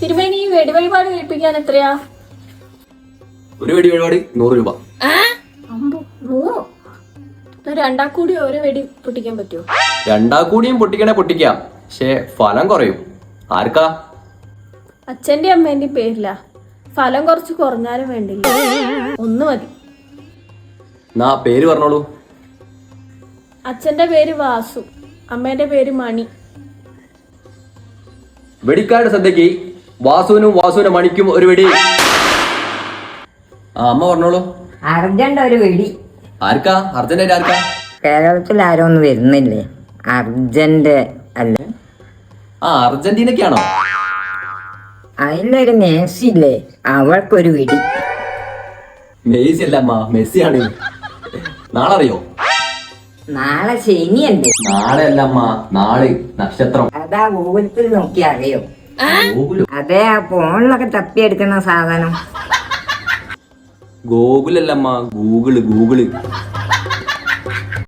തിരുമേനി വെടി വഴിപാട് കഴിപ്പിക്കാൻ എത്രയാ? ഒരു വെടി വഴിപാട് 100 രൂപ. 100? രണ്ടാക്കൂടി ഒരു വെടി പൊട്ടിക്കാൻ പറ്റുമോ? രണ്ടാക്കൂടിയും പൊട്ടിക്കാം, പക്ഷെ ഫലം കുറയും. ആർക്കാ? അച്ഛന്റെ അമ്മേന്റെ പേരില്ല. ഫലം കുറച്ച് കുറഞ്ഞാലും വേണ്ടില്ല, 1 മതി. നാ പേര് പറഞ്ഞോളൂ. അച്ഛന്റെ പേര് വാസു, അമ്മേന്റെ പേര് മണി. വെടിക്കാരുടെ ശ്രദ്ധയ്ക്ക് വാസുവിന്റെ മണിക്കും ഒരു വെടി. അമ്മ പറഞ്ഞോളൂ. അർജന്റ് ഒരു വെടി. ആർക്കാ? അർജന്റ് ആർക്കാ? കേരളത്തിൽ ആരോ ഒന്നും വരുന്നില്ലേ? അർജന്റ് അല്ലേ? അർജന്റീനക്കാണോ? അതിലൊരു മേസി ഇല്ലേ, അവൾക്കൊരു വെടി. മെസ്സി അല്ല അമ്മ, മെസ്സിയാണ്. നാളെ അറിയോ? നാളെ ശനിയല്ലേ? നാളെ അല്ല അമ്മ, നാളെ നക്ഷത്രം. അതാ ഗൂഗിളിൽ നോക്കി അറിയോ? ഗോകുലു? അതെ, ആ ഫോണിലൊക്കെ തപ്പിയെടുക്കുന്ന സാധനം. ഗോകുലല്ലമ്മ, ഗൂഗിള്.